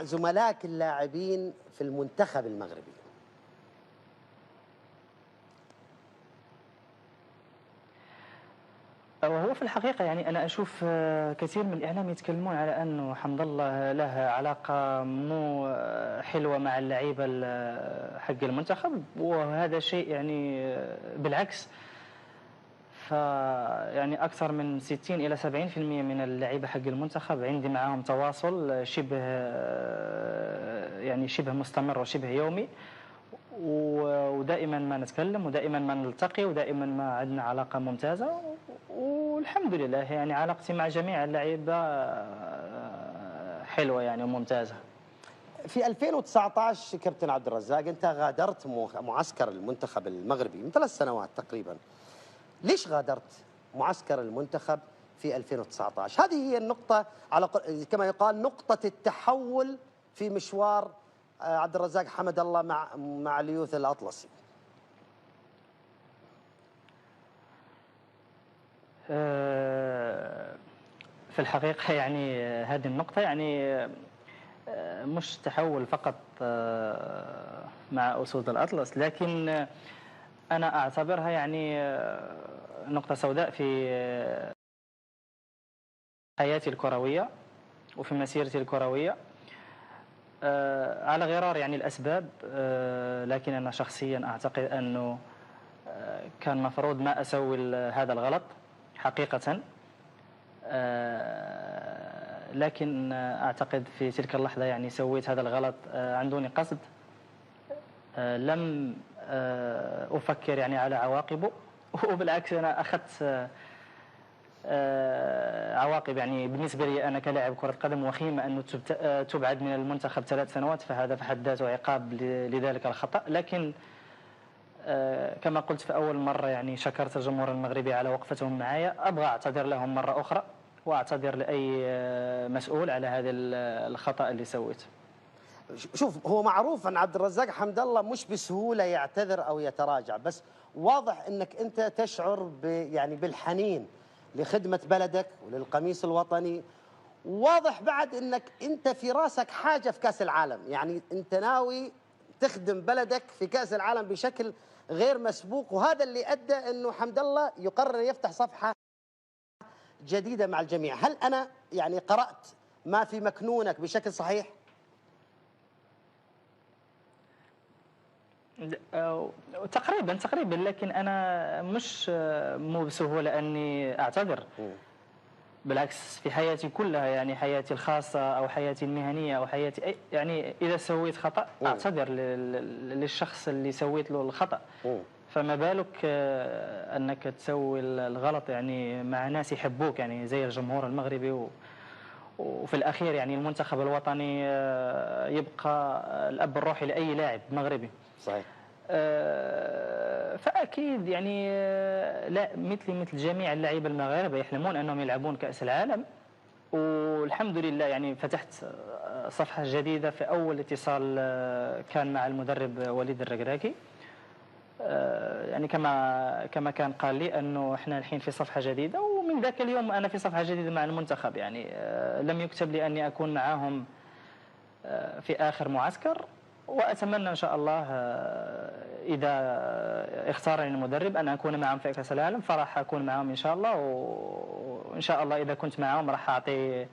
زملائك اللاعبين في المنتخب المغربي؟ وهو في الحقيقة يعني أنا أشوف كثير من الإعلام يتكلمون على أنه حمد الله له علاقة مو حلوة مع اللعيبة حق المنتخب، وهذا شيء يعني بالعكس. فيعني أكثر من 60 إلى 70% من اللعيبة حق المنتخب عندي معهم تواصل شبه يعني شبه مستمر وشبه يومي، ودائما ما نتكلم ودائما ما نلتقي ودائما ما عندنا علاقة ممتازة، والحمد لله يعني علاقتي مع جميع اللعيبة حلوة يعني وممتازة. في 2019 كابتن عبد الرزاق أنت غادرت معسكر المنتخب المغربي من 3 سنوات تقريبا. ليش غادرت معسكر المنتخب في 2019؟ هذه هي النقطة كما يقال نقطة التحول في مشوار عبد الرزاق حمد الله مع اليوث الأطلسي. في الحقيقة يعني هذه النقطة يعني مش تحول فقط مع أسود الأطلس، لكن أنا أعتبرها يعني نقطة سوداء في حياتي الكروية وفي مسيرتي الكروية، على غرار يعني الأسباب. لكن أنا شخصيا أعتقد أنه كان مفروض ما أسوي هذا الغلط حقيقة. لكن أعتقد في تلك اللحظة يعني سويت هذا الغلط عن دون قصد. لم أفكر يعني على عواقبه، وبالعكس أنا أخذت عواقب يعني بالنسبة لي أنا كلاعب كرة قدم وخيمة أنه تبعد من المنتخب 3 سنوات، فهذا في حد ذاته عقاب لذلك الخطأ. لكن كما قلت في أول مرة يعني شكرت الجمهور المغربي على وقفتهم معايا، أبغى أعتذر لهم مرة أخرى وأعتذر لأي مسؤول على هذا الخطأ اللي سويته. شوف، هو معروف أن عبد الرزاق حمد الله مش بسهولة يعتذر أو يتراجع، بس واضح أنك أنت تشعر يعني بالحنين لخدمة بلدك وللقميص الوطني. واضح بعد أنك أنت في راسك حاجة في كأس العالم، يعني أنت ناوي تخدم بلدك في كأس العالم بشكل غير مسبوق، وهذا اللي أدى أنه حمد الله يقرر يفتح صفحة جديدة مع الجميع. هل أنا يعني قرأت ما في مكنونك بشكل صحيح؟ تقريبا، لكن أنا مش مو بسهولة أني أعتذر. بالعكس في حياتي كلها يعني حياتي الخاصة أو حياتي المهنية أو حياتي يعني إذا سويت خطأ أعتذر للشخص اللي سويت له الخطأ. فما بالك أنك تسوي الغلط يعني مع ناس يحبوك يعني زي الجمهور المغربي، وفي الأخير يعني المنتخب الوطني يبقى الأب الروحي لأي لاعب مغربي. صحيح. فأكيد يعني لا مثل جميع اللاعبين المغاربة يحلمون أنهم يلعبون كأس العالم، والحمد لله يعني فتحت صفحة جديدة. في أول اتصال كان مع المدرب وليد الركراكي، يعني كما كان قال لي أنه إحنا الحين في صفحة جديدة، ومن ذاك اليوم أنا في صفحة جديدة مع المنتخب. يعني لم يكتب لي أني أكون معهم في آخر معسكر، وأتمنى إن شاء الله إذا اختارني المدرب أن أكون معهم في كأس العالم، فراح أكون معهم إن شاء الله. وإن شاء الله إذا كنت معهم راح أعطي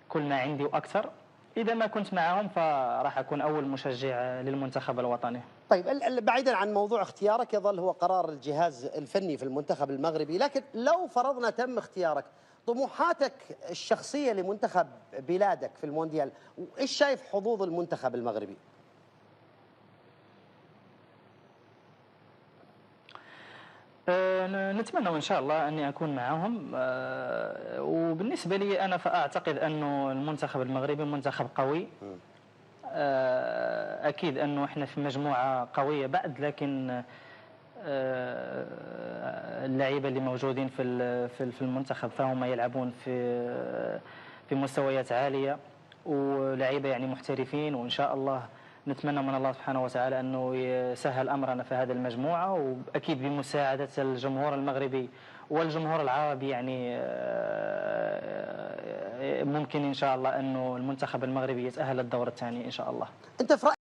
كل ما عندي وأكثر. إذا ما كنت معهم فراح أكون أول مشجع للمنتخب الوطني. طيب، بعيدا عن موضوع اختيارك يظل هو قرار الجهاز الفني في المنتخب المغربي، لكن لو فرضنا تم اختيارك، طموحاتك الشخصية لمنتخب بلادك في المونديال، وإيش شايف حظوظ المنتخب المغربي؟ نتمنى إن شاء الله أني أكون معهم. وبالنسبة لي أنا فأعتقد أنه المنتخب المغربي منتخب قوي. أكيد أنه إحنا في مجموعة قوية بعد، لكن اللعيبة اللي موجودين في المنتخب فهم يلعبون في مستويات عالية، ولعيبة يعني محترفين، وإن شاء الله نتمنى من الله سبحانه وتعالى أنه يسهل أمرنا في هذه المجموعة، وأكيد بمساعدة الجمهور المغربي والجمهور العربي يعني ممكن ان شاء الله انه المنتخب المغربي يتاهل للدور الثاني ان شاء الله. انت في